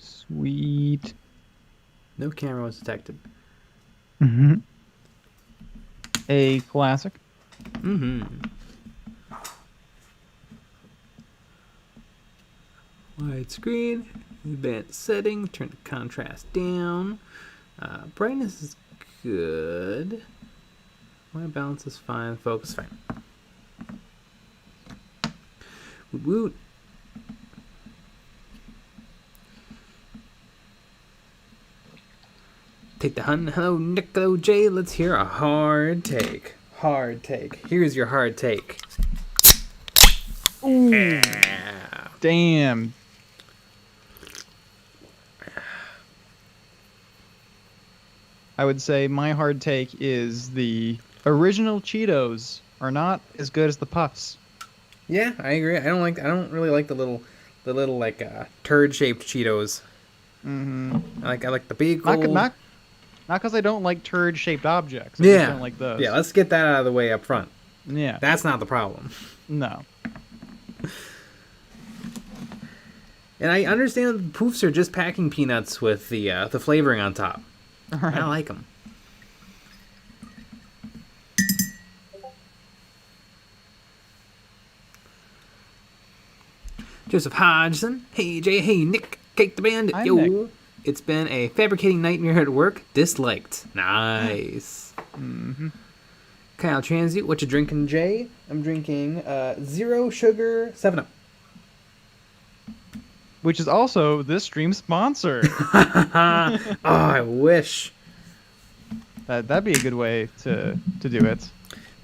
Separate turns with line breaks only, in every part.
Sweet.
No camera was detected.
Mm-hmm. A classic.
Mm-hmm. Widescreen, advanced setting, turn the contrast down. Brightness is good. White balance is fine. Focus fine. Woot woot. Take the hunt. Hello, Nick. Hello, Jay. Let's hear a hard take. Hard take. Here's your hard take.
Ooh.
Yeah.
Damn. I would say my hard take is the original Cheetos are not as good as the Puffs.
Yeah, I agree. I don't really like the little like turd shaped Cheetos.
Mm-hmm.
I like the big old.
Not because I don't like turd shaped objects. I just don't like those.
Yeah, let's get that out of the way up front.
Yeah.
That's not the problem.
No.
And I understand that poofs are just packing peanuts with the flavoring on top.
Right.
I like them. Joseph Hodgson. Hey, Jay. Hey, Nick. Cake the Bandit.
Hi,
Yo.
Nick.
It's been a fabricating nightmare at work. Disliked. Nice.
Mm-hmm.
Kyle Transute. What you drinking, Jay? I'm drinking zero sugar 7-Up.
Which is also this stream's sponsor.
Oh, I wish.
That'd be a good way to do it.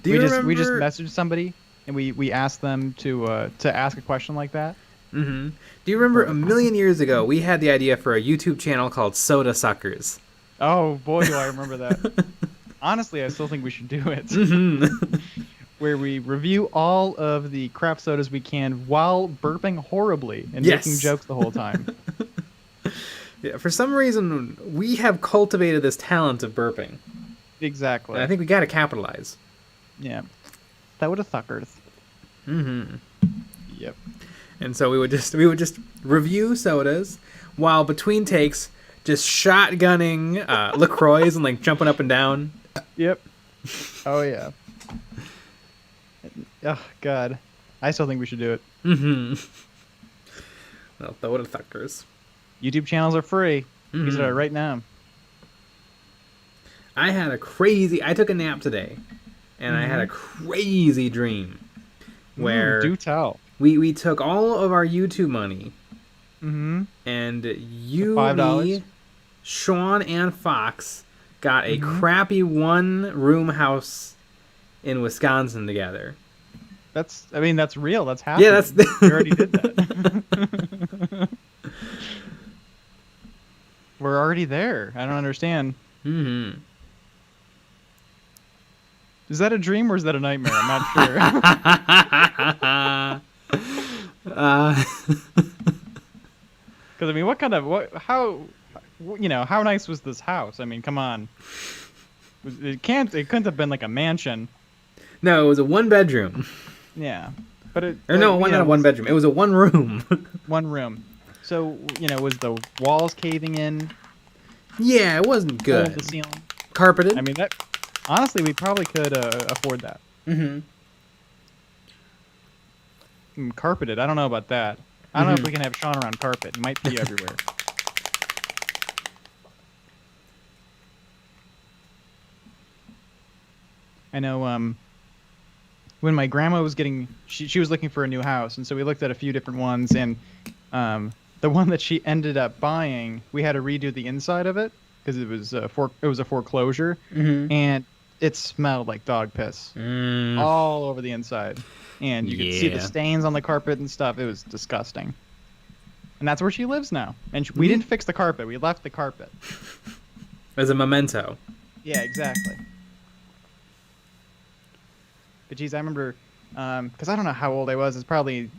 Do you remember?
We just messaged somebody and we asked them to ask a question like that.
Mm-hmm. Do you remember a million years ago we had the idea for a YouTube channel called Soda Suckers?
Oh boy, do I remember that. Honestly, I still think we should do it.
Mm-hmm.
Where we review all of the craft sodas we can while burping horribly and
Yes.
making jokes the whole time.
Yeah, for some reason we have cultivated this talent of burping.
Exactly.
And I think we got to capitalize.
Yeah. That would have thuckered.
Mm-hmm.
Yep.
And so we would just review sodas while between takes just shotgunning LaCroix and like jumping up and down.
Yep. Oh yeah. Oh God. I still think we should do it.
Mm-hmm. Well, throw it at thuckers.
YouTube channels are free.
Mm-hmm.
Use it right now.
I took a nap today, and I had a crazy dream where
do tell.
we took all of our YouTube money,
Mm-hmm.
and you,
$5?
me, Sean, and Fox got a crappy one-room house in Wisconsin together.
That's real. That's happening.
Yeah, that's
we already did that. We're already there. I don't understand.
Mm-hmm.
Is that a dream or is that a nightmare? I'm not sure. Because I mean, how nice was this house? I mean, come on. It couldn't have been like a mansion.
No, it was a one-bedroom.
Yeah, but it.
Not a one-bedroom. It was a one-room.
One room. So was the walls caving in?
Yeah, it wasn't
Hole in
good.
the ceiling.
Carpeted.
I mean, that. Honestly, we probably could afford that.
Mm-hmm.
Carpeted. I don't know about that. I don't know if we can have Sean around carpet. It might be everywhere. I know. When my grandma was she was looking for a new house, and so we looked at a few different ones, and the one that she ended up buying, we had to redo the inside of it because it was a foreclosure, and it smelled like dog piss all over the inside, and you could see the stains on the carpet and stuff. It was disgusting, and that's where she lives now. And we didn't fix the carpet; we left the carpet
as a memento.
Yeah, exactly. But geez, I remember, because I don't know how old I was. It's probably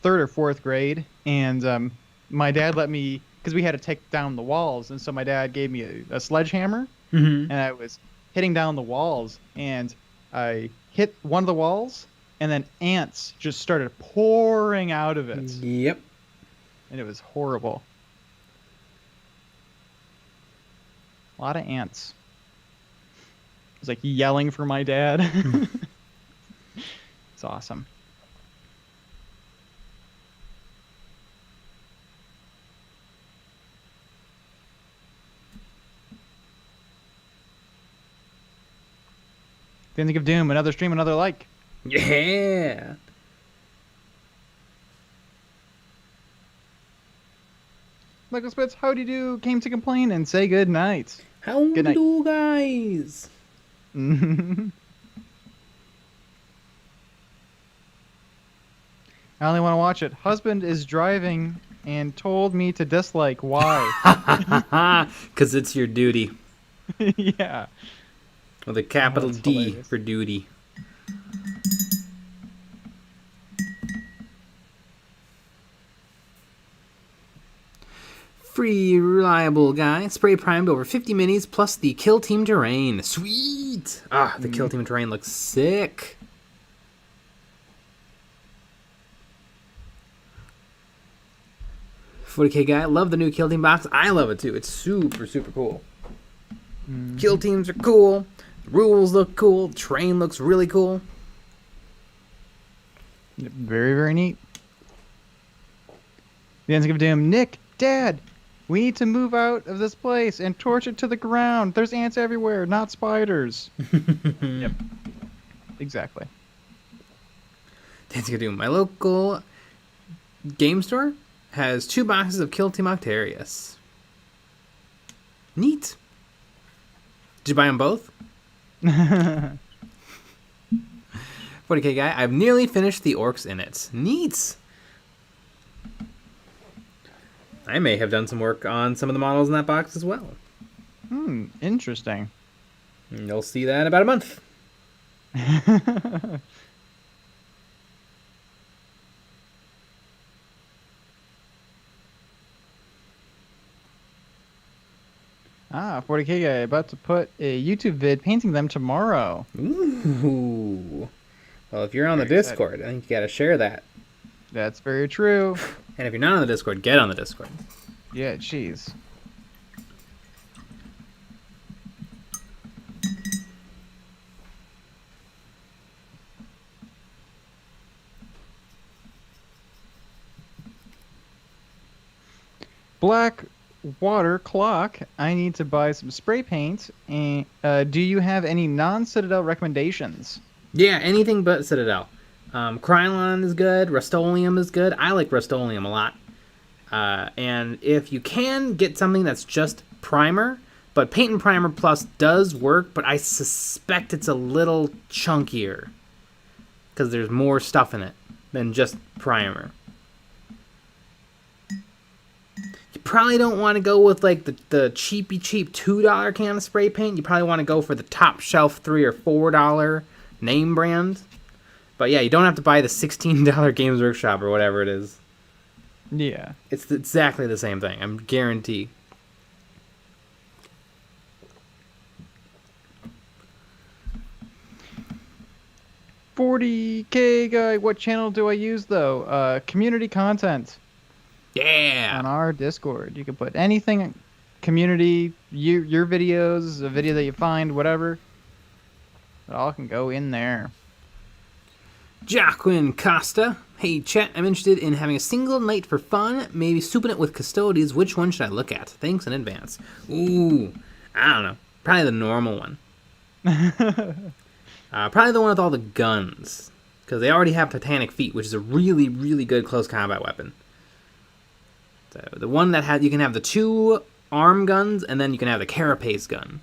third or fourth grade, and my dad let me, because we had to take down the walls, and so my dad gave me a sledgehammer, and I was hitting down the walls, and I hit one of the walls, and then ants just started pouring out of it.
Yep.
And it was horrible. lot of ants. It's like yelling for my dad. It's awesome. Think of Doom, another stream, another like.
Yeah.
Michael Spitz, howdy do, came to complain and say good night.
How
Good night.
do, guys?
I only want to watch it. Husband is driving and told me to dislike. Why?
Because it's your duty.
Yeah.
With a capital
that's
D
hilarious.
for duty. Free, reliable guy. Spray primed over 50 minis plus the Kill Team terrain. Sweet! Ah, the Kill Team terrain looks sick. $40k guy. Love the new Kill Team box. I love it too. It's super, super cool. Kill teams are cool. Rules look cool. Terrain looks really cool.
Very, very neat. The Ends of Doom. Nick, Dad, we need to move out of this place and torch it to the ground. There's ants everywhere, not spiders. Yep. Exactly.
Dancing Doom. My local game store has 2 boxes of Kill Team Octarius. Neat. Did you buy them both? 40k guy. I've nearly finished the orcs in it. Neat. I may have done some work on some of the models in that box as well.
Interesting.
And you'll see that in about a month.
Ah, 40k guy, about to put a YouTube vid painting them tomorrow.
Ooh. Well, if you're on the
Very
Discord, I think you gotta share that.
That's very true.
And if you're not on the Discord, get on the Discord.
Yeah, jeez. Black water clock. I need to buy some spray paint. And do you have any non-Citadel recommendations?
Yeah, anything but Citadel. Krylon is good. Rust-Oleum is good. I like Rust-Oleum a lot. And if you can, get something that's just primer. But Paint and Primer Plus does work, but I suspect it's a little chunkier. Because there's more stuff in it than just primer. You probably don't want to go with like the cheapy cheap $2 can of spray paint. You probably want to go for the top shelf $3 or $4 name brand. But yeah, you don't have to buy the $16 Games Workshop or whatever it is.
Yeah.
It's exactly the same thing, I'm guarantee.
$40k guy, what channel do I use though? Community content.
Yeah.
On our Discord. You can put anything, community, your videos, a video that you find, whatever. It all can go in there.
Jacqueline Costa. Hey, chat, I'm interested in having a single night for fun, maybe souping it with custodies. Which one should I look at? Thanks in advance. Ooh, I don't know. Probably the normal one. Probably the one with all the guns. Because they already have Titanic Feet, which is a really, really good close combat weapon. So the one that has, you can have the 2 arm guns, and then you can have the carapace gun.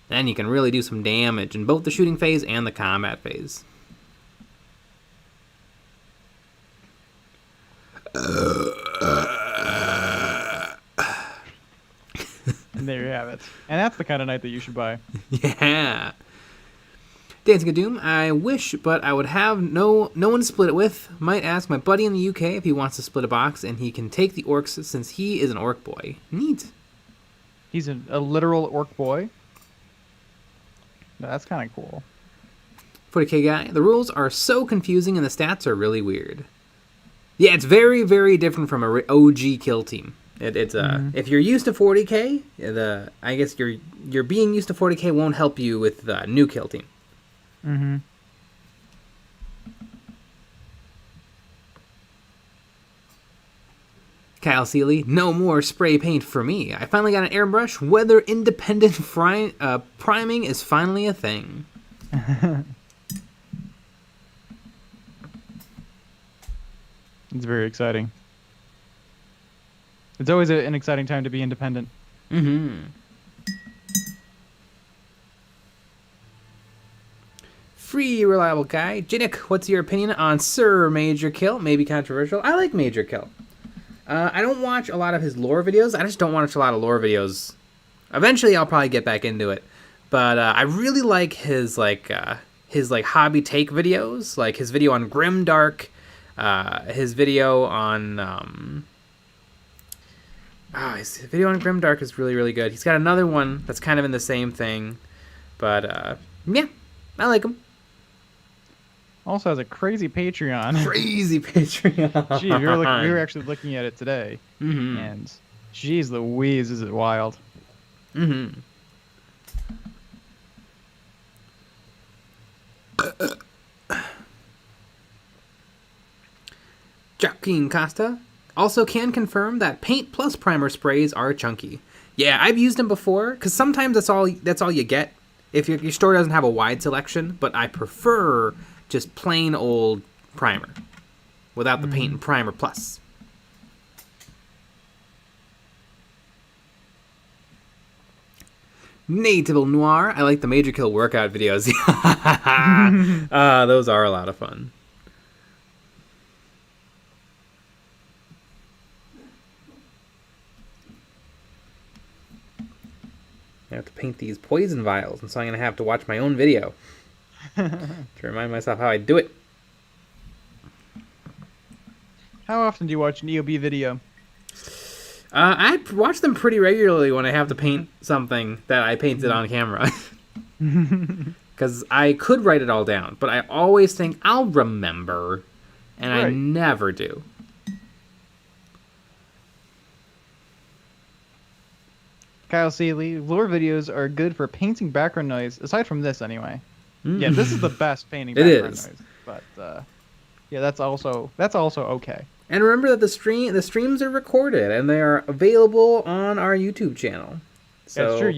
Then you can really do some damage in both the shooting phase and the combat phase.
And there you have it. And that's the kind of night that you should buy.
Yeah. Dancing a Doom. I wish, but I would have no one to split it with. Might ask my buddy in the UK if he wants to split a box, and he can take the orcs since he is an orc boy. Neat.
He's a literal orc boy. That's kind of cool.
40k guy. The rules are so confusing and the stats are really weird. Yeah, it's very, very different from a OG kill team. It's if you're used to 40k, I guess your being used to 40k won't help you with the new kill team.
Mm-hmm.
Kyle Seeley, no more spray paint for me. I finally got an airbrush. Weather independent priming is finally a thing.
It's very exciting. It's always an exciting time to be independent.
Mm-hmm. Free reliable guy. Janik, what's your opinion on Sir Major Kill? Maybe controversial. I like Major Kill. I don't watch a lot of his lore videos. I just don't watch a lot of lore videos. Eventually, I'll probably get back into it. But I really like his hobby take videos, like his video on Grimdark, his video on his video on Grimdark is really, really good. He's got another one that's kind of in the same thing, but yeah, I like him.
Also has a crazy Patreon.
Crazy Patreon.
Gee, we were actually looking at it today, and geez Louise, is it wild?
Mm-hmm. Joaquin Costa also can confirm that paint plus primer sprays are chunky. Yeah, I've used them before because sometimes that's all you get if your store doesn't have a wide selection. But I prefer just plain old primer without the paint and primer plus. Native Noir, I like the Major Kill workout videos. Those are a lot of fun. I have to paint these poison vials, and so I'm going to have to watch my own video to remind myself how I do it.
How often do you watch an EOB video?
I watch them pretty regularly when I have to paint something that I painted on camera. Because I could write it all down, but I always think I'll remember, and I never do.
Kyle Seeley, lore videos are good for painting background noise, aside from this anyway. Yeah, this is the best painting background noise. But yeah, that's also okay.
And remember that the streams are recorded and they are available on our YouTube channel. So
that's true.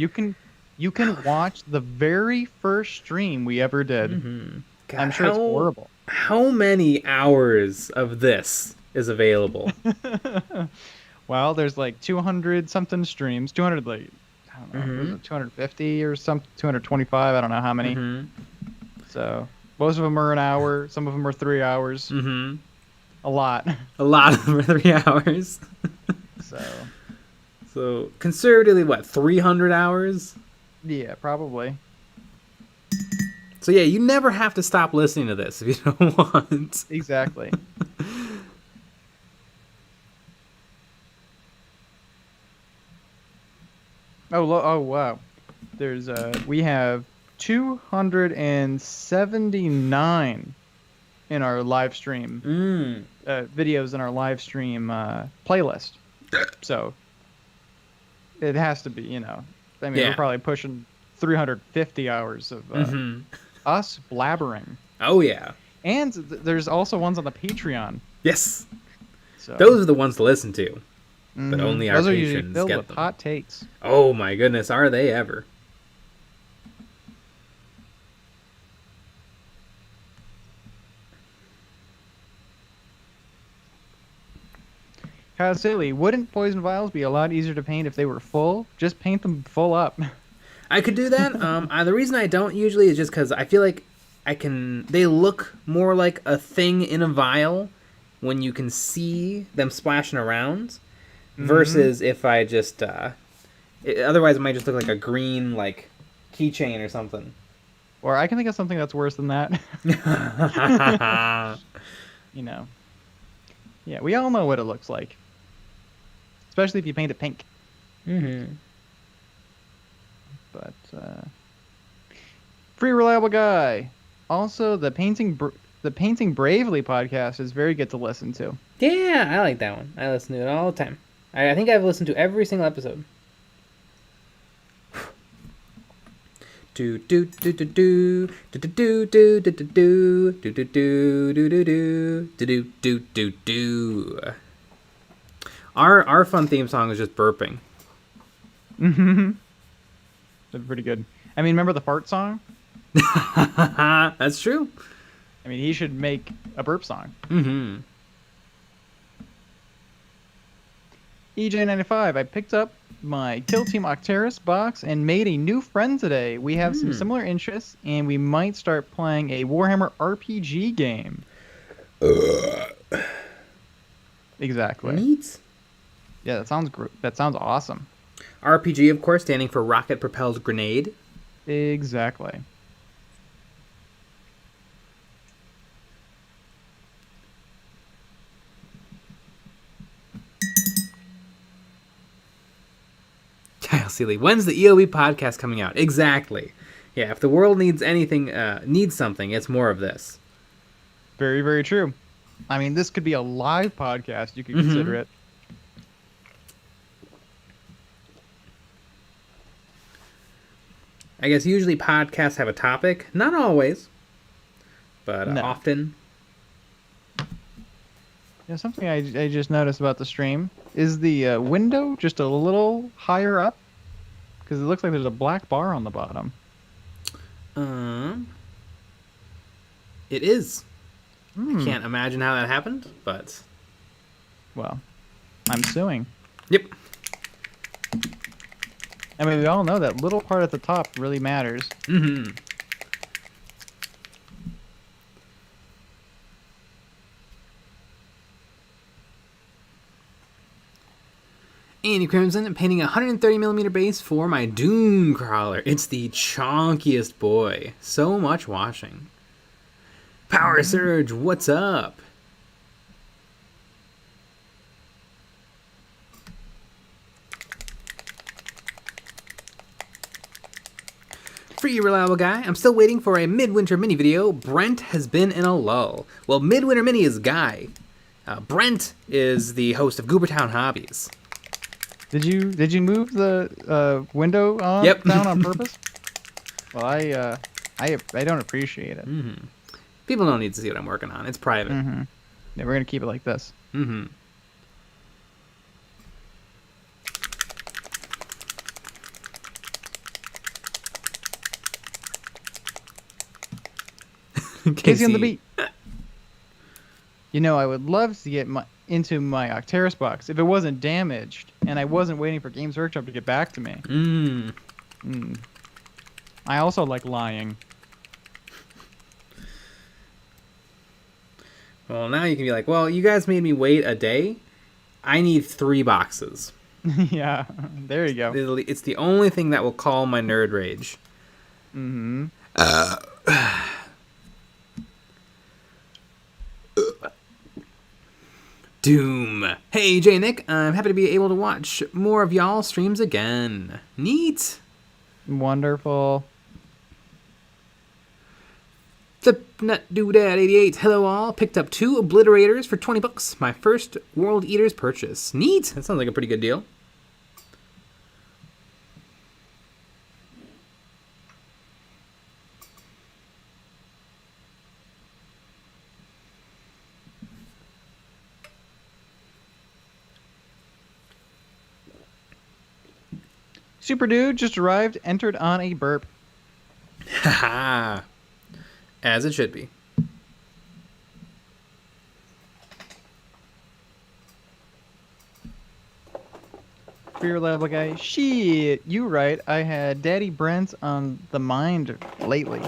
You can watch the very first stream we ever did.
God,
I'm sure it's horrible.
How many hours of this is available?
Well, there's like 200 something streams. 200 like I don't know, was it 250 or some 225. I don't know how many. So most of them are an hour. Some of them are 3 hours. A lot. A lot
of them are 3 hours. So conservatively, what, 300 hours?
Yeah, probably.
So yeah, you never have to stop listening to this if you don't want.
Exactly. Oh wow. There's we have 279 in our live stream videos in our live stream playlist. So it has to be, you know. I mean, we're probably pushing 350 hours of us blabbering.
Oh yeah.
And there's also ones on the Patreon.
Yes.
So
those are the ones to listen to. But only our patrons
filled
get
with
them.
Hot takes.
Oh my goodness, are they ever?
Kyle Silly, wouldn't poison vials be a lot easier to paint if they were full? Just paint them full up.
I could do that. The reason I don't usually is just because I feel like they look more like a thing in a vial when you can see them splashing around. Versus if I just, otherwise it might just look like a green, like, keychain or something.
Or I can think of something that's worse than that. You know. Yeah, we all know what it looks like. Especially if you paint it pink. But, free reliable guy. Also, the Painting Bravely podcast is very good to listen to.
Yeah, I like that one. I listen to it all the time. I think I've listened to every single episode. Do do do do do do do do do do do do do do do do do do do do. Our fun theme song is just burping.
Mm-hmm. That's pretty good. I mean, remember the fart song?
That's true.
I mean, he should make a burp song.
Mm-hmm.
EJ95, I picked up my Kill Team Octeris box and made a new friend today. We have some similar interests, and we might start playing a Warhammer RPG game. Exactly.
Neat.
Yeah, that sounds awesome.
RPG, of course, standing for Rocket Propelled Grenade.
Exactly.
Kyle Seeley, when's the EOB podcast coming out? Exactly. Yeah, if the world needs anything, needs something, it's more of this.
Very, very true. I mean, this could be a live podcast. You could consider it.
I guess usually podcasts have a topic. Not always, but
No.
often.
Yeah, something I just noticed about the stream is the window just a little higher up, because it looks like there's a black bar on the bottom.
It is.
Hmm.
I can't imagine how that happened, but...
Well, I'm suing.
Yep.
I mean, we all know that little part at the top really matters.
Mm-hmm. Andy Crimson painting a 130mm base for my Doom Crawler. It's the chonkiest boy. So much washing. Power Surge, what's up? Free reliable guy. I'm still waiting for a Midwinter Mini video. Brent has been in a lull. Well, Midwinter Mini is Guy. Brent is the host of Goobertown Hobbies.
Did you move the window down on purpose? Well, I don't appreciate it.
Mm-hmm. People don't need to see what I'm working on. It's private.
Mm-hmm. Yeah, we're gonna keep it like this.
Mm-hmm.
Casey on the beat. You know, I would love to get into my Octeris box if it wasn't damaged, and I wasn't waiting for Games Workshop to get back to me. I also like lying.
Well, now you can be like, well, you guys made me wait a day. I need 3 boxes.
Yeah, there you go.
It's the only thing that will calm my nerd rage.
Mm-hmm.
Doom. Hey, J Nick, I'm happy to be able to watch more of y'all streams again. Neat.
Wonderful.
The Nut Doodad 88. Hello all. Picked up 2 obliterators for $20. My first World Eaters purchase. Neat. That sounds like a pretty good deal.
Super Dude just arrived, entered on a burp.
Haha. As it should be.
Fear level guy. Shit, you right. I had Daddy Brent on the mind lately.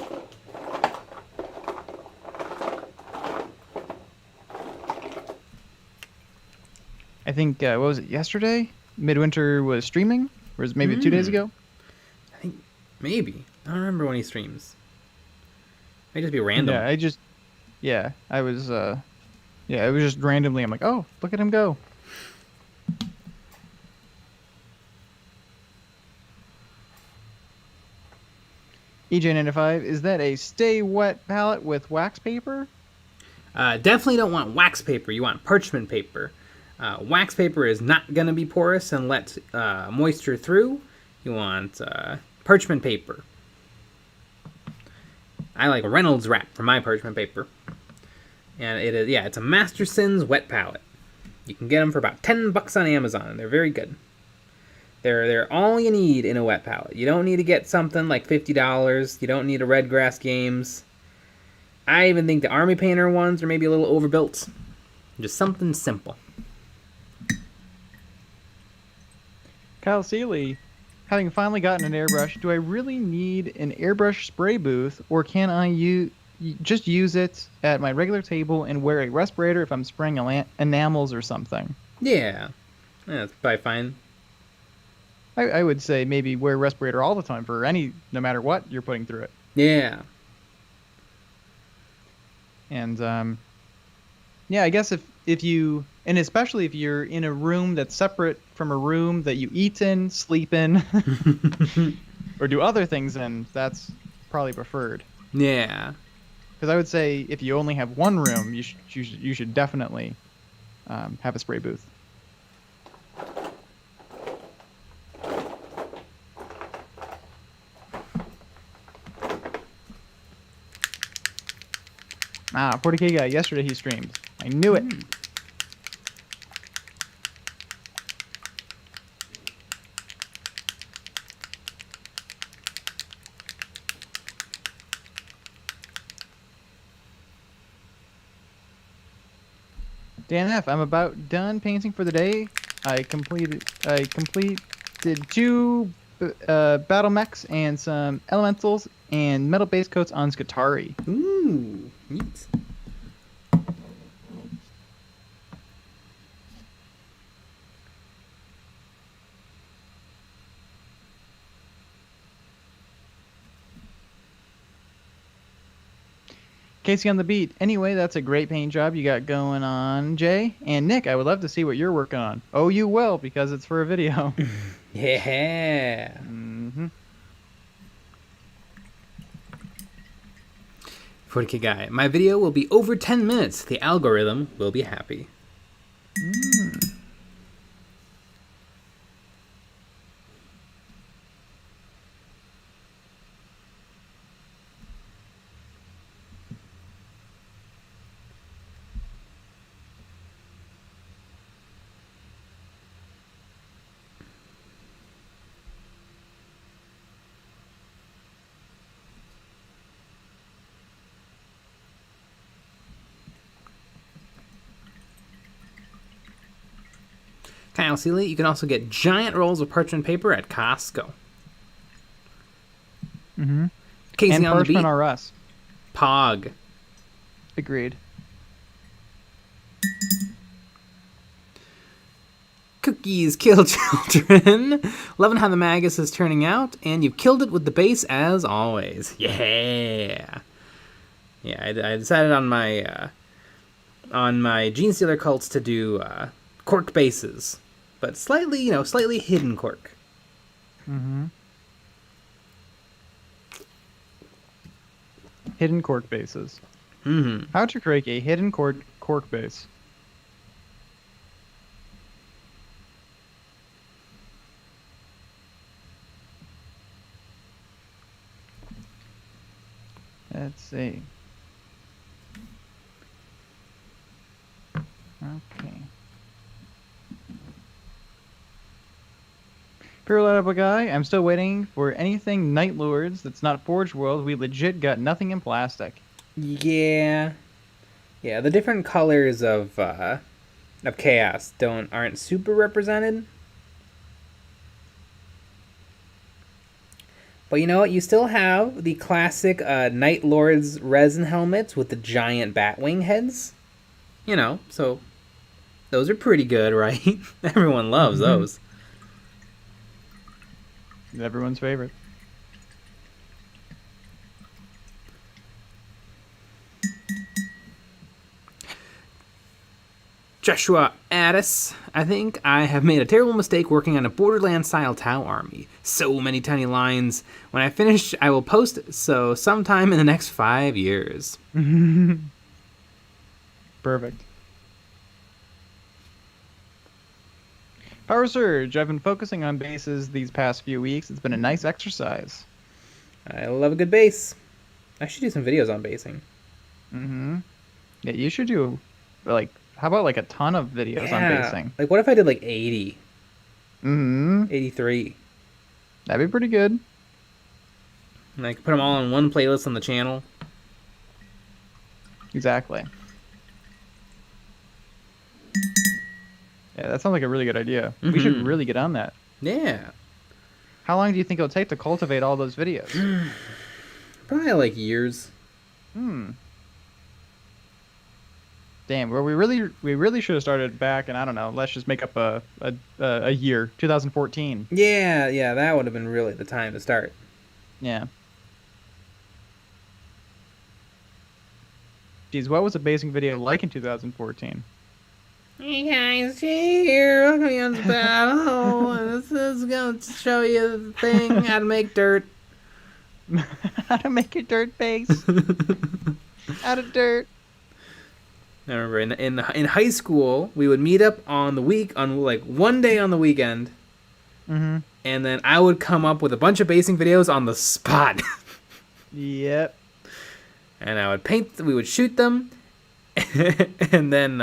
I think, what was it, yesterday? Midwinter was streaming? Or was it maybe 2 days ago?
I think maybe. I don't remember when he streams. Might just be random.
Yeah, it was just randomly. I'm like, oh, look at him go. EJ95, is that a stay wet palette with wax paper?
Definitely don't want wax paper. You want parchment paper. Wax paper is not going to be porous and let moisture through. You want parchment paper. I like Reynolds wrap for my parchment paper. And it is, it's a Masterson's wet palette. You can get them for about $10 on Amazon. They're very good. They're all you need in a wet palette. You don't need to get something like $50. You don't need a Redgrass Games. I even think the Army Painter ones are maybe a little overbuilt. Just something simple.
Kyle Seeley, having finally gotten an airbrush, do I really need an airbrush spray booth, or can I just use it at my regular table and wear a respirator if I'm spraying enamels or something?
Yeah, that's probably fine.
I would say maybe wear a respirator all the time for no matter what you're putting through it.
Yeah.
And I guess if you, and especially if you're in a room that's separate from a room that you eat in, sleep in, or do other things in, that's probably preferred.
Yeah.
Because I would say if you only have one room, you should definitely have a spray booth. Ah, 40k guy. Yesterday he streamed. I knew it. Dan F, I'm about done painting for the day. I completed 2 battle mechs and some elementals and metal base coats on Skatari.
Ooh, neat.
Casey on the beat. Anyway, that's a great paint job you got going on, Jay. And Nick, I would love to see what you're working on. Oh, you will, because it's for a video.
Yeah.
Mm-hmm.
40k guy. My video will be over 10 minutes. The algorithm will be happy. Kyle Seeley, you can also get giant rolls of parchment paper at Costco.
Mm-hmm.
Casey
and
on the beat.
Parchment R Us.
Pog.
Agreed.
Cookies kill children. Loving how the Magus is turning out, and you've killed it with the base as always. Yeah. Yeah, I decided on my Genestealer cults to do cork bases, but slightly hidden cork.
Mm-hmm. Hidden cork bases.
Mm-hmm.
How to create a hidden cork base. Let's see. Okay. Parallel guy, I'm still waiting for anything Night Lords that's not Forge World. We legit got nothing in plastic.
Yeah. Yeah, the different colors of chaos aren't super represented. But you know what? You still have the classic Night Lords resin helmets with the giant batwing heads. So those are pretty good, right? Everyone loves those.
Everyone's favorite.
Joshua Addis, I think I have made a terrible mistake working on a Borderlands-style Tau army. So many tiny lines. When I finish, I will post it, so sometime in the next 5 years.
Perfect. Power Surge. I've been focusing on bases these past few weeks. It's been a nice exercise.
I love a good base. I should do some videos on basing.
Mm-hmm. Yeah, you should do, like, how about like a ton of videos on basing?
Like, what if I did like 80?
Mm-hmm.
83?
That'd be pretty good.
And I could put them all in one playlist on the channel.
Exactly. Yeah, that sounds like a really good idea. We should really get on that.
Yeah.
How long do you think it'll take to cultivate all those videos?
Probably like years.
Damn, well, we really should have started back, and I don't know. Let's just make up a year, 2014.
Yeah, that would have been really the time to start.
Yeah. Geez, what was a basing video like in 2014?
Hey guys, Jay here. Welcome to EonsOfBattle. And this is going to show you the thing, how to make dirt.
How to make a dirt base out of dirt.
I remember in high school, we would meet up on like one day on the weekend, and then I would come up with a bunch of basing videos on the spot.
Yep.
And I would paint. We would shoot them, and then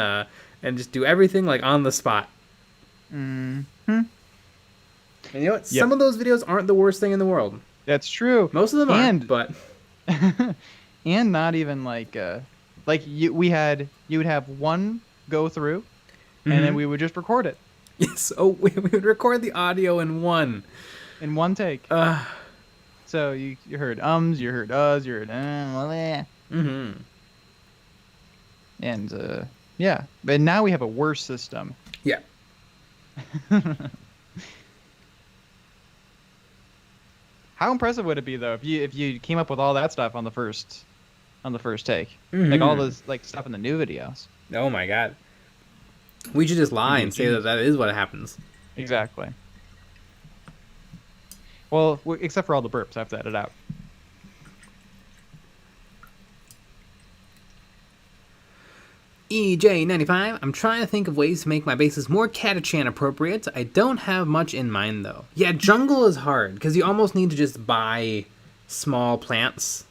and just do everything like on the spot. And you know what?
Yep.
Some of those videos aren't the worst thing in the world.
That's true.
Most of them aren't, but
and not even like you would have one go through, and then we would just record it.
Yes. Oh, we would record the audio in one
take. So you heard you heard you heard well, yeah. And yeah, but now we have a worse system.
Yeah.
How impressive would it be though if you came up with all that stuff on the first take, like all those like stuff in the new videos?
Oh my god. We should just lie and say that is what happens.
Exactly. Well, except for all the burps, I have to edit out.
EJ95, I'm trying to think of ways to make my bases more Catachan appropriate. I don't have much in mind though. Yeah, jungle is hard because you almost need to just buy small plants.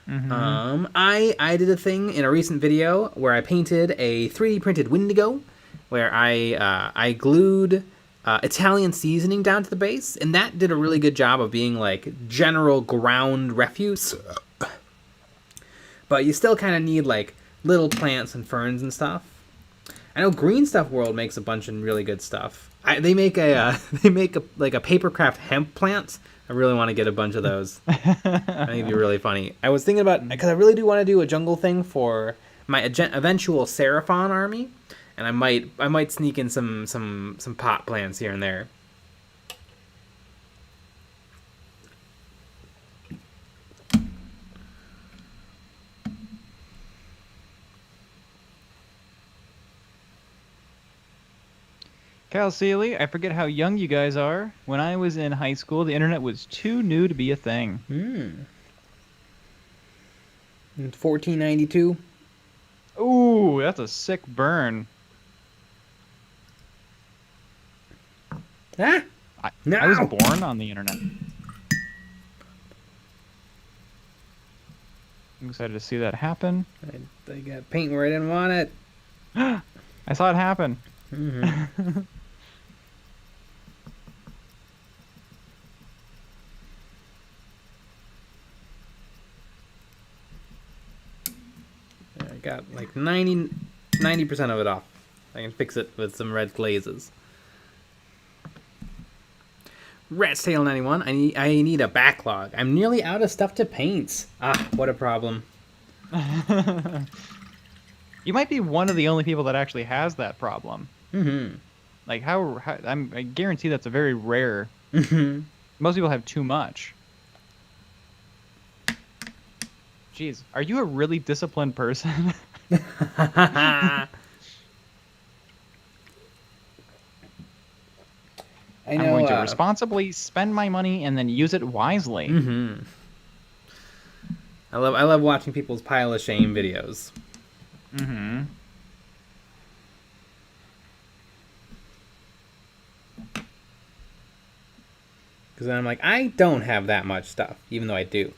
I did a thing in a recent video where I painted a 3D printed Wendigo, where I glued Italian seasoning down to the base, and that did a really good job of being like general ground refuse. But you still kind of need like little plants and ferns and stuff. I know Green Stuff World makes a bunch of really good stuff. They make a papercraft hemp plant. I really want to get a bunch of those. I think it'd be really funny. I was thinking about, because I really do want to do a jungle thing for my eventual Seraphon army, and I might sneak in some pot plants here and there.
Cal Seeley, I forget how young you guys are. When I was in high school, the internet was too new to be a thing.
In 1492.
Ooh, that's a sick burn.
Ah!
I was born on the internet. I'm excited to see that happen.
I got paint where I didn't want it.
I saw it happen.
I got like 90% of it off. I can fix it with some red glazes. Rat's Tail 91. I need a backlog. I'm nearly out of stuff to paint. Ah, what a problem.
You might be one of the only people that actually has that problem. Like I guarantee that's a very rare. Most people have too much. Jeez, are you a really disciplined person? I'm going to responsibly spend my money and then use it wisely.
I love watching people's pile of shame videos. Because then I'm like, I don't have that much stuff, even though I do.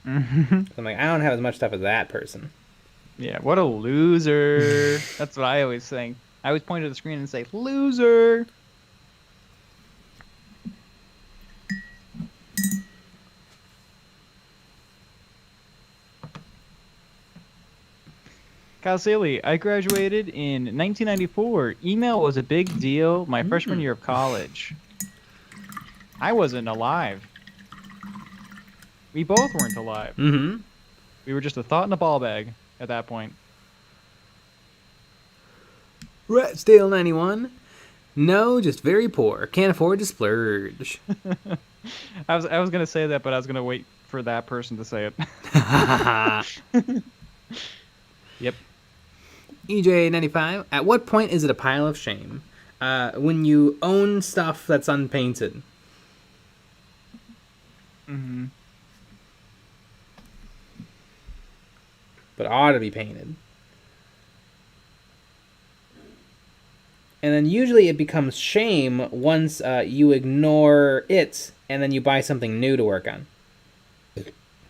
Mm-hmm.
I'm like, I don't have as much stuff as that person.
Yeah, what a loser. That's what I always think. I always point to the screen and say, loser. Kyle Saley, I graduated in 1994. Email was a big deal my freshman year of college. I wasn't alive. We both weren't alive.
Mm-hmm.
We were just a thought in a ball bag at that point.
Ratstale 91. No, just very poor. Can't afford to splurge.
I was gonna say that, but I was gonna wait for that person to say it. Yep.
EJ95. At what point is it a pile of shame? When you own stuff that's unpainted.
Mm-hmm.
But ought to be painted. And then usually it becomes shame once you ignore it and then you buy something new to work on.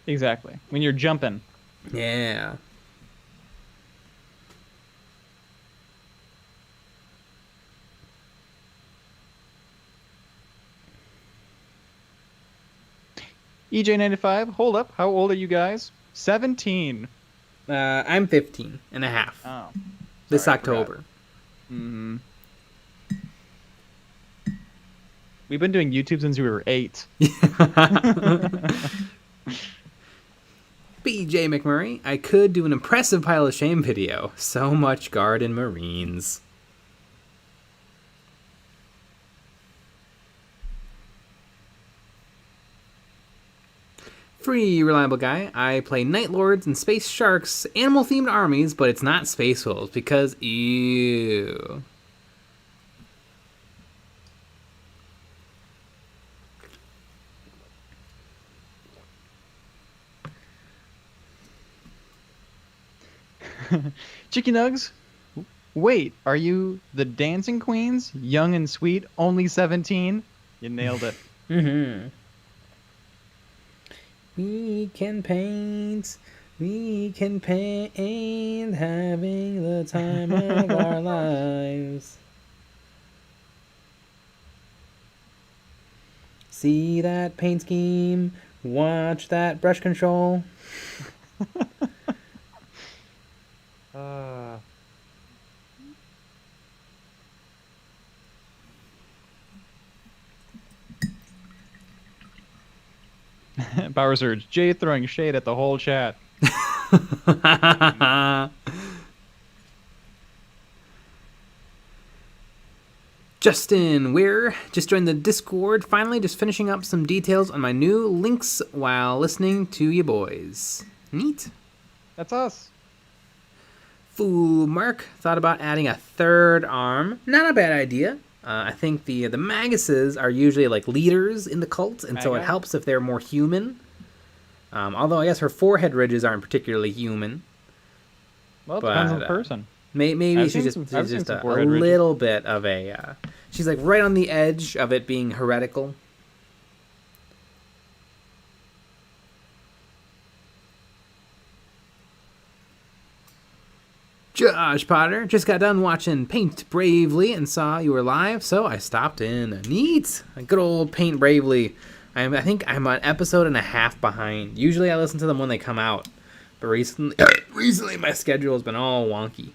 Exactly. When you're jumping.
Yeah.
EJ95, hold up. How old are you guys? 17.
I'm 15 and a half.
Oh.
This
Sorry,
October.
Mm-hmm. We've been doing YouTube since we were 8.
BJ McMurray, I could do an impressive pile of shame video. So much Garden Marines. Free Reliable Guy, I play Night Lords and Space Sharks, animal-themed armies, but it's not Space Wolves, because ew.
Chicky Nugs, wait, are you the Dancing Queens? Young and sweet, only 17? You nailed it.
Mm-hmm. We can paint, having the time of our lives. See that paint scheme, watch that brush control.
Power Surge, Jay throwing shade at the whole chat.
Justin, we're just joined the Discord. Finally, just finishing up some details on my new links while listening to you boys. Neat.
That's us.
Fool Mark thought about adding a third arm. Not a bad idea. I think the Maguses are usually like leaders in the cult, and so it helps if they're more human. Although I guess her forehead ridges aren't particularly human.
Well, it depends on the person.
Maybe she's just a little bit of a... she's like right on the edge of it being heretical. Josh Potter, just got done watching Paint Bravely and saw you were live, so I stopped in. Neat! Good old Paint Bravely. I think I'm an episode and a half behind. Usually I listen to them when they come out, but recently my schedule has been all wonky.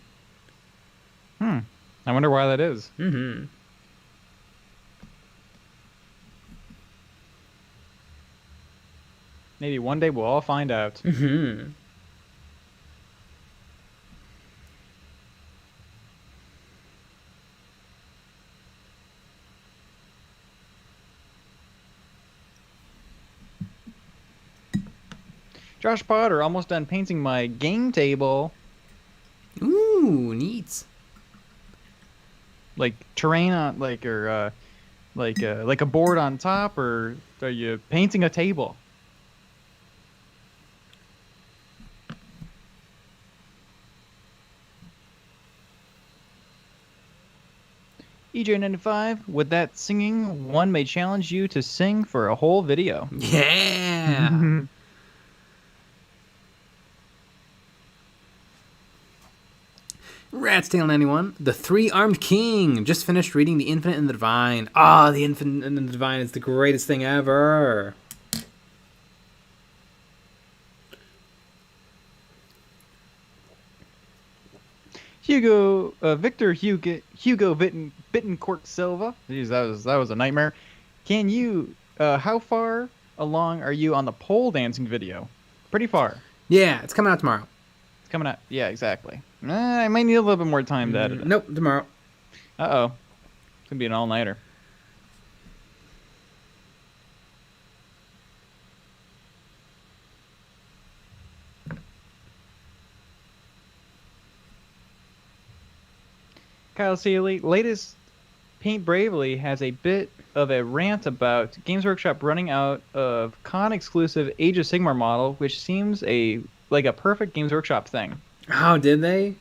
I wonder why that is.
Mm-hmm.
Maybe one day we'll all find out.
Mm-hmm.
Josh Potter, almost done painting my game table.
Ooh, neat.
Like terrain on, like a board on top, or are you painting a table? EJ95, with that singing, one may challenge you to sing for a whole video.
Yeah. Ratstail91, the Three-Armed King. Just finished reading The Infinite and the Divine. Ah, The Infinite and the Divine is the greatest thing ever.
Victor Hugo Bittencourt Silva. Jeez, that was a nightmare. Can you? How far along are you on the pole dancing video? Pretty far.
Yeah, it's coming out tomorrow.
It's coming out. Yeah, exactly. I might need a little bit more time to edit it.
Nope, tomorrow.
Uh-oh. It's gonna be an all-nighter. Kyle Seeley, latest Paint Bravely has a bit of a rant about Games Workshop running out of con-exclusive Age of Sigmar model, which seems like a perfect Games Workshop thing.
Oh, did they?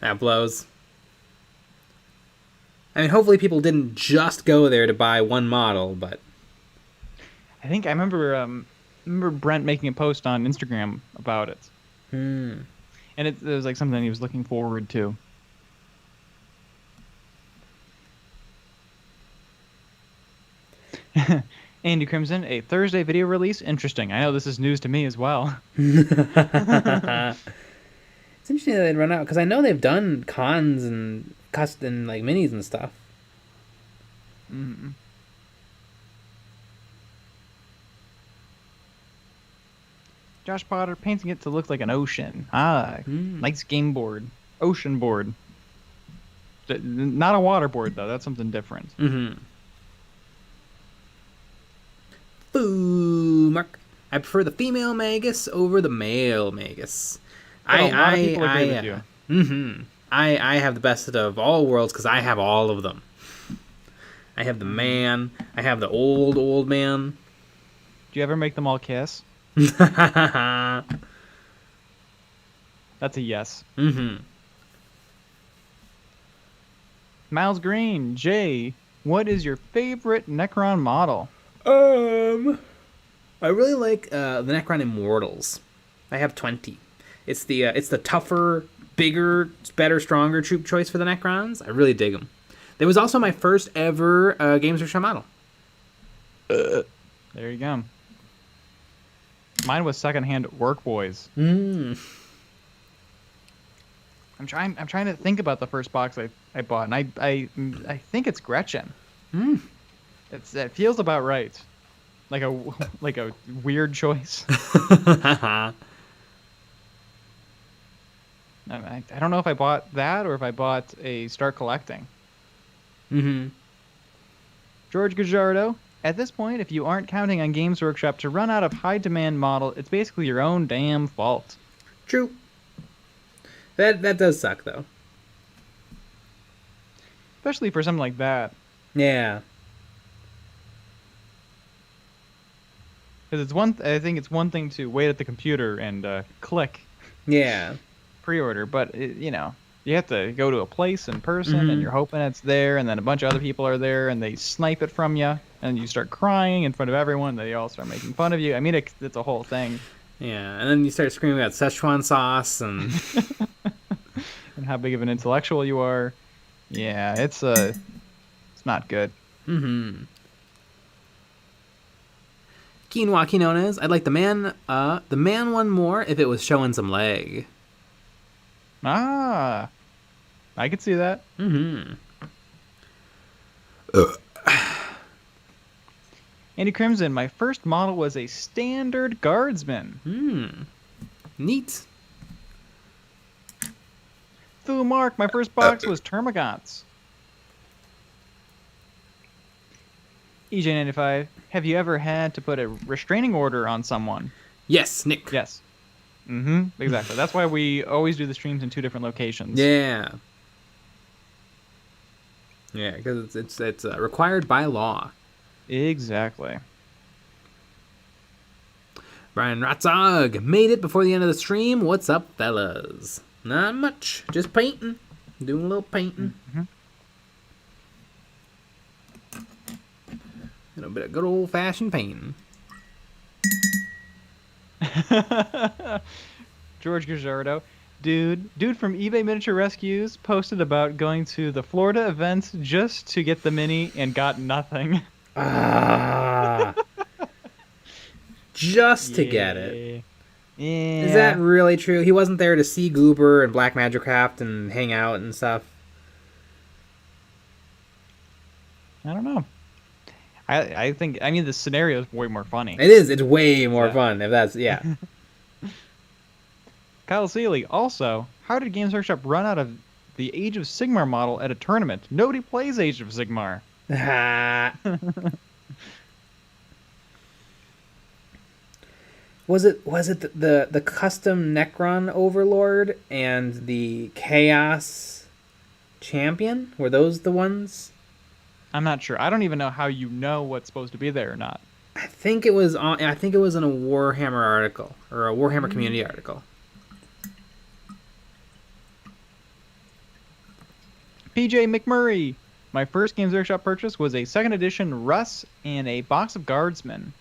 That blows. I mean, hopefully people didn't just go there to buy one model, but...
I remember Brent making a post on Instagram about it. And it was like something he was looking forward to. Andy Crimson, a Thursday video release. Interesting. I know this is news to me as well.
It's interesting that they'd run out, because I know they've done cons and custom like minis and stuff.
Mm-hmm. Josh Potter painting it to look like an ocean. Nice game board. Ocean board. Not a water board, though. That's something different.
Boo, Mark. I prefer the female Magus over the male Magus.
A lot of people agree with you.
I have the best of all worlds because I have all of them. I have the man. I have the old man.
Do you ever make them all kiss?
That's
a yes. Miles Green, Jay, what is your favorite Necron model?
I really like the Necron Immortals. I have 20. It's the tougher, bigger, better, stronger troop choice for the Necrons. I really dig them. That was also my first ever Games Workshop model.
There you go. Mine was secondhand Work Boys.
Mm.
I'm trying to think about the first box I bought, and I think it's Gretchen.
Mm.
It feels about right. Like a weird choice. I don't know if I bought that or if I bought a Start Collecting.
Mm-hmm.
George Gajardo, at this point, if you aren't counting on Games Workshop to run out of high-demand model, it's basically your own damn fault.
True. That does suck, though.
Especially for something like that.
Yeah.
Because I think it's one thing to wait at the computer and click.
Yeah.
Pre-order, but you have to go to a place in person, and you're hoping it's there, and then a bunch of other people are there, and they snipe it from you, and you start crying in front of everyone. They all start making fun of you. I mean, it's a whole thing.
Yeah, and then you start screaming about Szechuan sauce and
and how big of an intellectual you are. Yeah, it's not good.
Quinoa Quinones, I'd like the man one more if it was showing some leg.
I could see that. Andy Crimson, my first model was a standard guardsman.
Neat.
Fu Mark, my first box was Termagants. EJ95, have you ever had to put a restraining order on someone?
Yes, Nick.
Yes. Exactly. That's why we always do the streams in 2 different locations.
Yeah. Yeah, because it's required by law.
Exactly.
Brian Ratzog made it before the end of the stream. What's up, fellas? Not much. Just painting. Doing a little painting.
Mm-hmm.
A little bit of good old-fashioned painting.
George Gajardo. Dude from eBay Miniature Rescues posted about going to the Florida events just to get the mini and got nothing.
Ah. Just to get it.
Yeah.
Is that really true? He wasn't there to see Goober and Black Magicraft and hang out and stuff?
I don't know. I think, I mean, the scenario is way more funny.
It is. It's way more fun if that's, yeah.
Kyle Seeley, also, how did Games Workshop run out of the Age of Sigmar model at a tournament? Nobody plays Age of Sigmar.
Was it the custom Necron Overlord and the Chaos Champion? Were those the ones?
I'm not sure. I don't even know how you know what's supposed to be there or not.
I think it was in a Warhammer article or a Warhammer community article.
PJ McMurray. My first Games Workshop purchase was a 2nd edition Russ and a box of Guardsmen.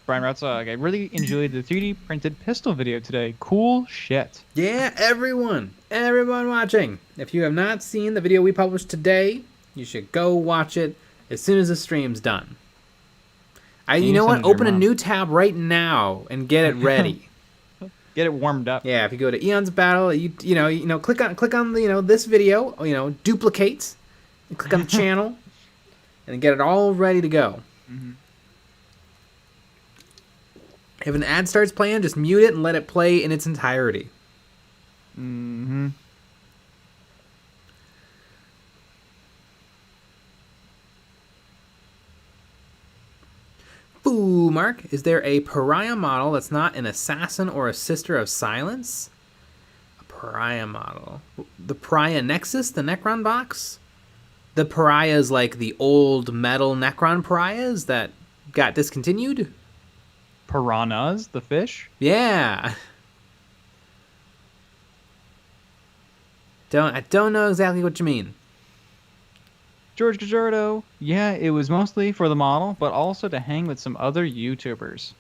Brian Ratzog, I really enjoyed the 3D printed pistol video today. Cool shit.
Yeah, everyone watching. If you have not seen the video we published today, you should go watch it as soon as the stream's done. You know what? Open a new tab right now and get it ready.
Get it warmed up.
Yeah, if you go to EonsBattle, you know, click on this video, duplicate, and click on the channel, and get it all ready to go.
Mm-hmm.
If an ad starts playing, just mute it and let it play in its entirety.
Mm-hmm.
Ooh, Mark, is there a pariah model that's not an assassin or a sister of silence? A pariah model. The Pariah Nexus, the Necron box? The pariahs like the old metal Necron pariahs that got discontinued?
Piranhas, the fish?
Yeah. I don't know exactly what you mean.
George Gajardo, yeah, it was mostly for the model, but also to hang with some other YouTubers.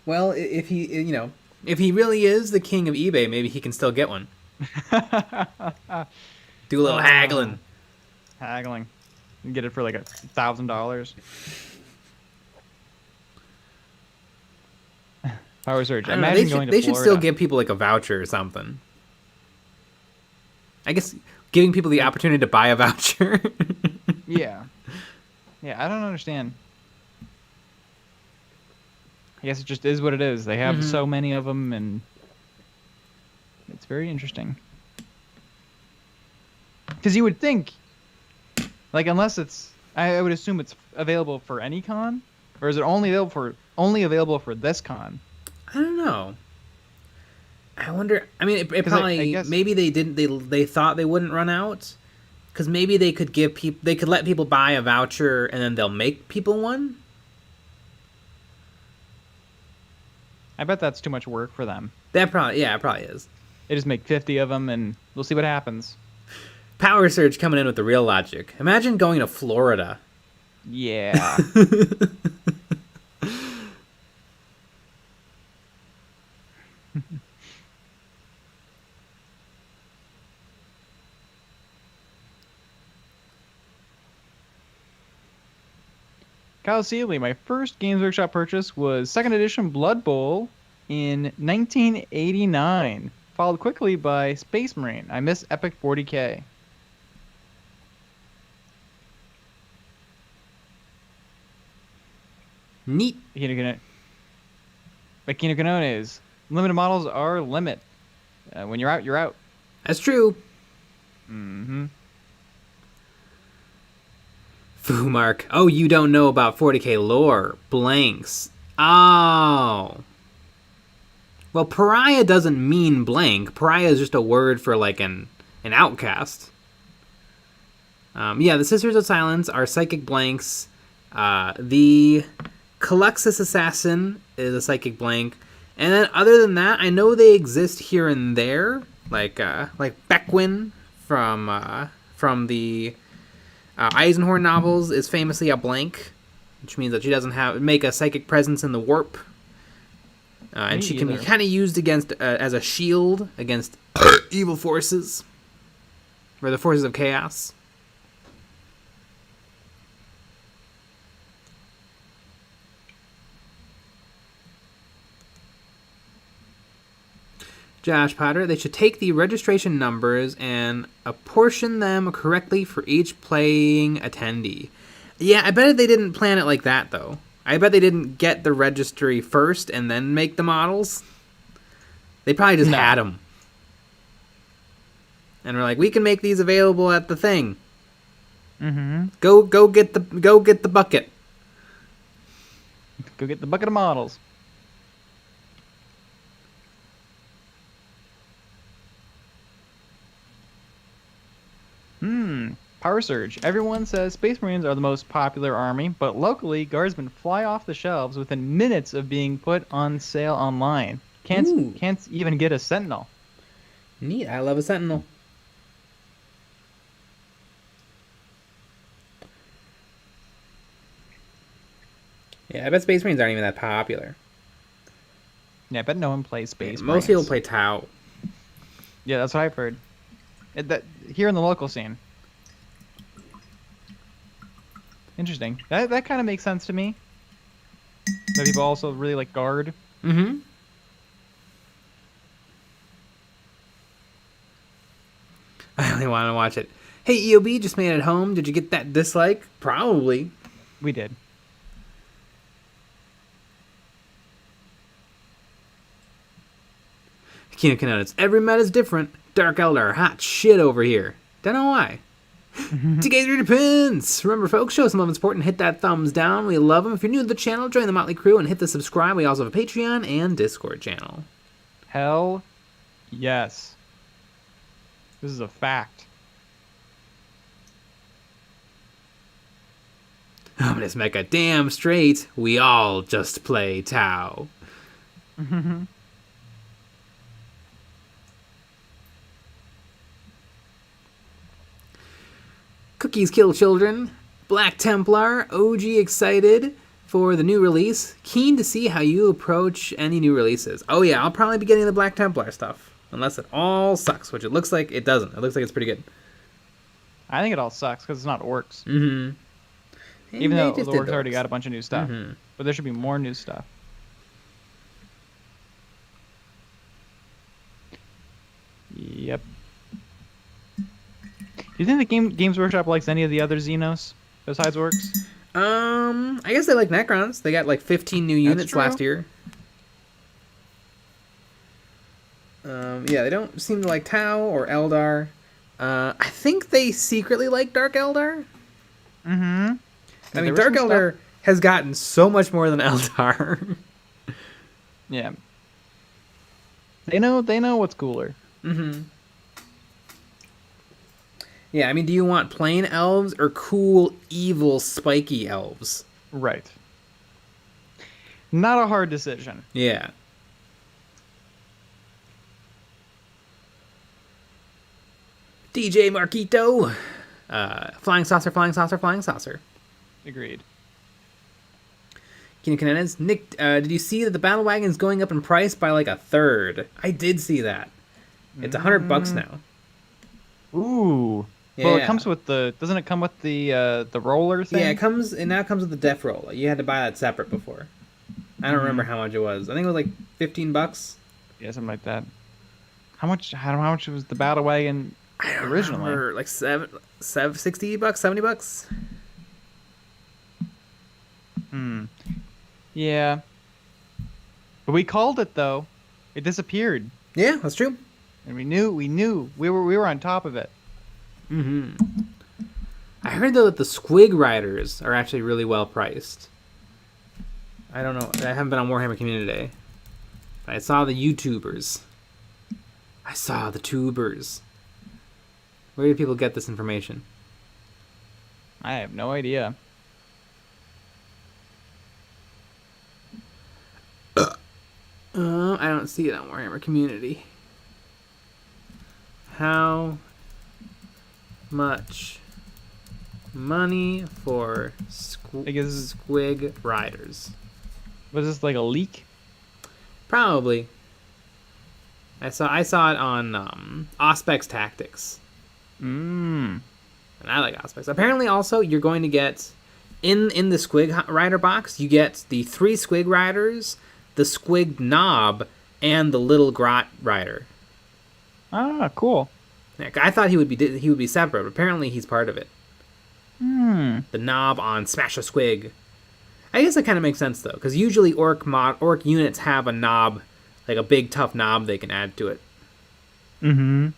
Well, if he really is the king of eBay, maybe he can still get one. Do a little haggling.
Haggling. You can get it for like $1,000. Power Surge.
They should still give people like a voucher or something. I guess giving people the opportunity to buy a voucher.
Yeah, I don't understand. I guess it just is what it is. They have so many of them, and it's very interesting. Because you would think, like, unless it's, I would assume it's available for any con, or is it only available for this con?
I don't know. I wonder. I mean, it probably.
I guess,
maybe they didn't. They thought they wouldn't run out, because maybe they could give people. They could let people buy a voucher, and then they'll make people one.
I bet that's too much work for them.
It probably is.
They just make 50 of them, and we'll see what happens.
Power Surge coming in with the real logic. Imagine going to Florida.
Yeah. Kyle Seeley, my first Games Workshop purchase was 2nd edition Blood Bowl in 1989, followed quickly by Space Marine. I miss Epic 40k.
Neat.
Aquino Canones. Limited models are limit. When you're out, you're out.
That's true.
Mm-hmm.
Foo Mark. Oh, you don't know about 40k lore. Blanks. Oh. Well, pariah doesn't mean blank. Pariah is just a word for like an outcast. Yeah, the Sisters of Silence are psychic blanks. The Caluxus Assassin is a psychic blank. And then other than that, I know they exist here and there, like Beckwin from the Eisenhorn novels is famously a blank, which means that she doesn't make a psychic presence in the warp. And she can be kind of used against as a shield against evil forces, or the forces of chaos. Josh Potter, they should take the registration numbers and apportion them correctly for each playing attendee. Yeah, I bet they didn't plan it like that, though. I bet they didn't get the registry first and then make the models. They probably just had them. And we're like, we can make these available at the thing.
Mm-hmm.
Go get the bucket.
Go get the bucket of models. Power Surge. Everyone says Space Marines are the most popular army, but locally, guardsmen fly off the shelves within minutes of being put on sale online. Can't even get a Sentinel.
Neat. I love a Sentinel. Yeah, I bet Space Marines aren't even that popular.
Yeah, I bet no one plays Space Marines.
Most people play Tau.
Yeah, that's what I've heard. Here in the local scene. Interesting. That kind of makes sense to me. That people also really like Guard.
Mm-hmm. I only want to watch it. Hey, EOB, just made it home. Did you get that dislike? Probably.
We did.
Kino Cannones. Every meta's different. Dark Eldar, hot shit over here. Don't know why. TK's Reader Pins! Remember, folks, show some love and support and hit that thumbs down. We love them. If you're new to the channel, join the Motley Crew and hit the subscribe. We also have a Patreon and Discord channel.
Hell yes. This is a fact.
Oh, but it's mecha damn straight. We all just play Tau. Cookies Kill Children, Black Templar, OG excited for the new release. Keen to see how you approach any new releases. Oh yeah, I'll probably be getting the Black Templar stuff. Unless it all sucks, which it looks like it doesn't. It looks like it's pretty good.
I think it all sucks because it's not Orcs.
Mm-hmm.
Even though the Orcs already got a bunch of new stuff.
Mm-hmm.
But there should be more new stuff. Yep. Do you think the Games Workshop likes any of the other Xenos besides Orcs?
I guess they like Necrons. They got like 15 new units last year. Yeah, they don't seem to like Tau or Eldar. I think they secretly like Dark Eldar.
Mm-hmm.
I mean, Dark Eldar has gotten so much more than Eldar.
Yeah. They know what's cooler.
Mm-hmm. Yeah, I mean, do you want plain elves or cool, evil, spiky elves?
Right. Not a hard decision.
Yeah. DJ Marquito. Flying saucer, flying saucer, flying saucer.
Agreed.
Kino Canenez. Nick, did you see that the battle wagon's going up in price by like a third? I did see that. It's $100 now.
Ooh.
Yeah.
Well, it comes with doesn't it come with the roller thing?
Yeah, it now comes with the def roller. You had to buy that separate before. I don't remember how much it was. I think it was like $15.
Yeah, something like that. How much was the battle wagon originally?
Remember, like $60, $70.
Yeah. But we called it though. It disappeared.
Yeah, that's true.
And we knew we were on top of it.
Mm-hmm. I heard though that the Squig Riders are actually really well priced. I don't know. I haven't been on Warhammer Community Day. But I saw the YouTubers. I saw the tubers. Where do people get this information?
I have no idea.
don't see it on Warhammer Community. How much money for squig riders?
Was this like a leak?
Probably. I saw it on Auspex Tactics.
Mmm.
And I like Auspex. Apparently, also, you're going to get, in the Squig Rider box, you get the 3 Squig Riders, the Squig Knob, and the Little Grot Rider.
Ah, cool.
Yeah, I thought he would be separate, but apparently he's part of it.
Hmm.
The Knob on Smash a Squig. I guess that kind of makes sense, though, because usually orc units have a knob, like a big, tough knob they can add to it.
Mm-hmm.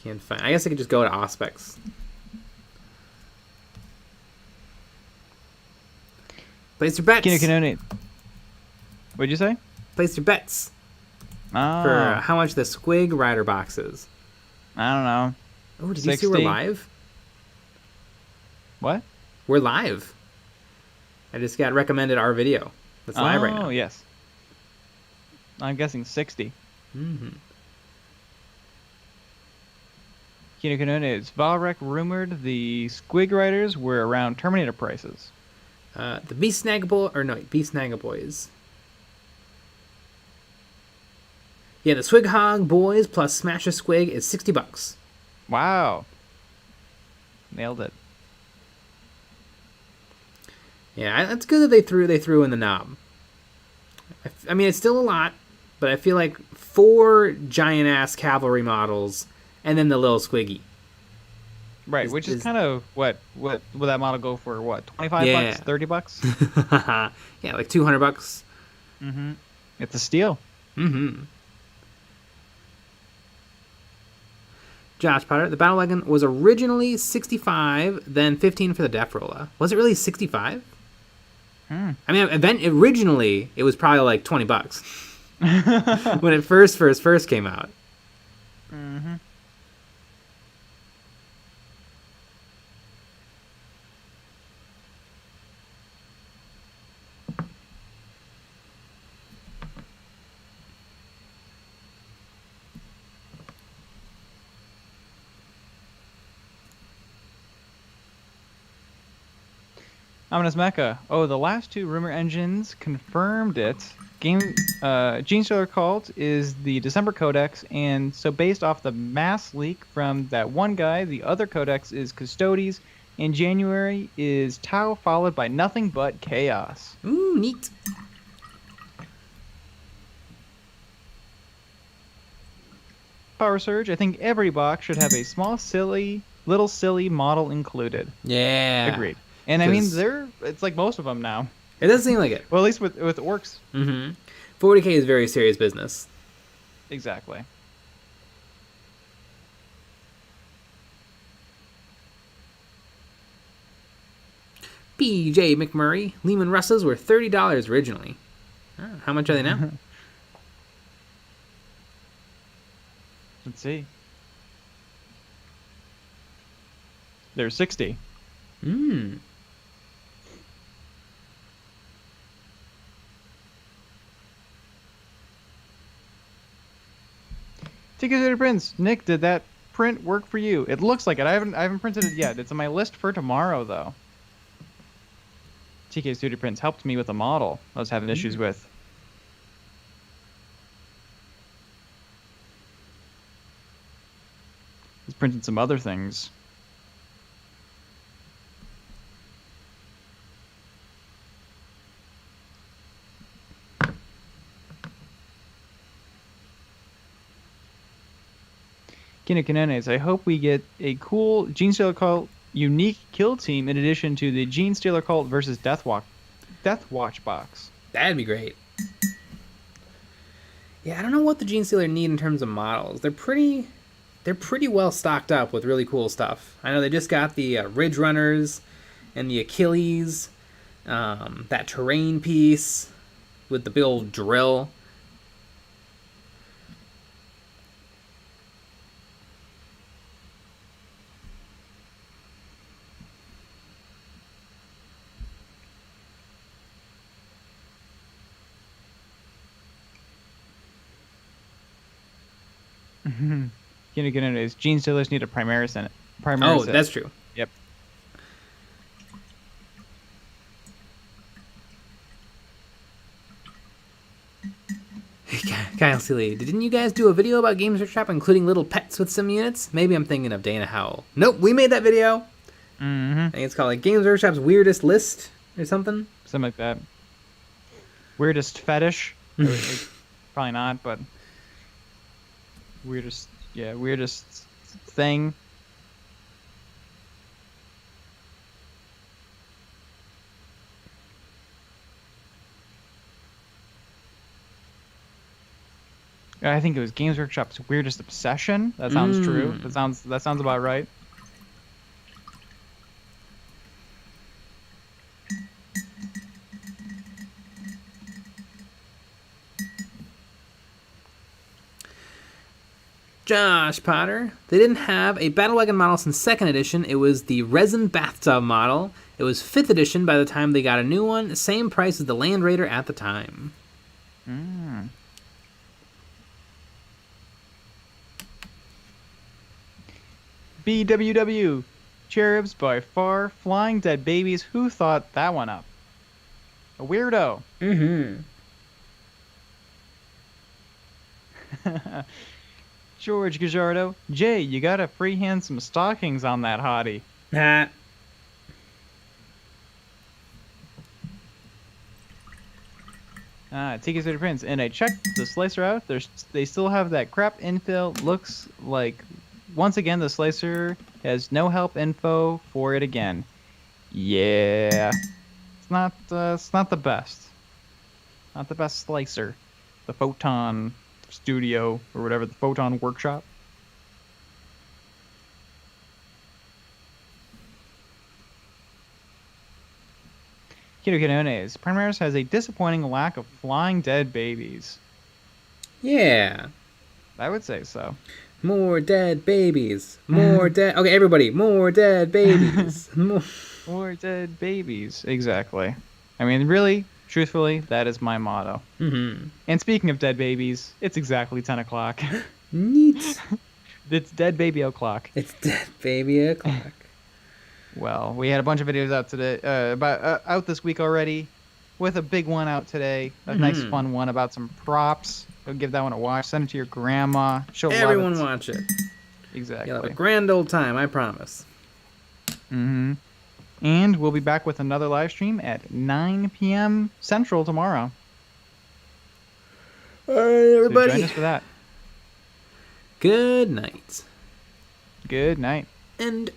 Can't find. I guess I could just go to Auspex. Place your bets.
What'd you say?
Place your bets
Oh.
for how much the Squig Rider box is.
I don't know.
Oh, did
60?
you see we're live?
What?
We're live. I just got recommended our video. That's live right now.
Oh, yes. I'm guessing 60.
Mm-hmm.
Kino Kanone, Valrek rumored the Squig Riders were around Terminator prices.
The Beast Snagaboys. Yeah, the Swig Hog Boys plus Smash a Squig is $60.
Wow. Nailed it.
Yeah, it's good that they threw in the knob. I mean, it's still a lot, but I feel like 4 giant ass cavalry models and then the little Squiggy.
Right, which is kind of what will that model go for? What, $25 bucks, $30?
Yeah, like $200.
Mm-hmm. It's a steal.
Mm-hmm. Josh Potter, the Battle Wagon was originally $65, then $15 for the Def Rolla. Was it really $65? I mean, originally it was probably like $20 when it first came out.
Mm-hmm. Ominous Mecha. Oh, the last 2 rumor engines confirmed it. Genestealer Cult is the December Codex, and so based off the mass leak from that one guy, the other Codex is Custodes. In January is Tau, followed by Nothing But Chaos.
Ooh, neat.
Power Surge. I think every box should have a small, little silly model included.
Yeah.
Agreed. And I mean, it's like most of them now.
It does seem like it.
Well, at least with orcs.
Mm-hmm. 40k is very serious business.
Exactly.
PJ McMurray. Lehman Russes were $30 originally. Oh, how much are they now?
Let's see. They're 60.
Hmm.
Ticket Prince. Nick, did that print work for you? It looks like it. I haven't printed it yet. It's on my list for tomorrow, though. TK Studio Prints helped me with a model I was having issues with. He's printed some other things. Kinekanenes, I hope we get a cool Genestealer Cult unique kill team in addition to the Genestealer Cult versus Death Watch box.
That'd be great. Yeah, I don't know what the Genestealer need in terms of models. They're pretty well stocked up with really cool stuff. I know they just got the Ridge Runners and the Achilles, that terrain piece with the big old drill.
Genestealers need a Primaris in it.
Oh, that's true.
Yep.
Kyle Seeley, didn't you guys do a video about Games Workshop including little pets with some units? Maybe I'm thinking of Dana Howell. Nope, we made that video. I think it's called like Games Workshop's Weirdest List or something.
Something like that. Weirdest fetish? Probably not, but weirdest thing. I think it was Games Workshop's weirdest obsession. That sounds true. That sounds about right.
Josh Potter, they didn't have a Battle Wagon model since 2nd edition. It was the resin bathtub model. It was 5th edition by the time they got a new one. Same price as the Land Raider at the time.
BWW. Cherubs by far. Flying dead babies. Who thought that one up? A weirdo. George Gajardo. Jay, you gotta freehand some stockings on that hottie.
Nah.
Tiki City Prince. And I checked the slicer out. They still have that crap infill. Looks like, once again, the slicer has no help info for it again. Yeah. It's not the best. Not the best slicer. The Photon Studio, or whatever, the Photon Workshop. Kiddo Kiddones. Primaris has a disappointing lack of flying dead babies.
Yeah.
I would say so.
More dead babies. More dead... Okay, everybody. More dead babies.
More dead babies. Exactly. I mean, really, truthfully, that is my motto. And speaking of dead babies, it's exactly 10 o'clock.
Neat.
It's dead baby o'clock.
It's dead baby o'clock.
Well, we had a bunch of videos out today, out this week already, with a big one out today. A nice fun one about some props. Go give that one a watch. Send it to your grandma. She'll
Everyone
love it.
watch it.
Exactly.
You'll have a grand old time, I promise.
And we'll be back with another live stream at 9 p.m. Central tomorrow.
All right, everybody.
So join us for that.
Good night.
Good night.
And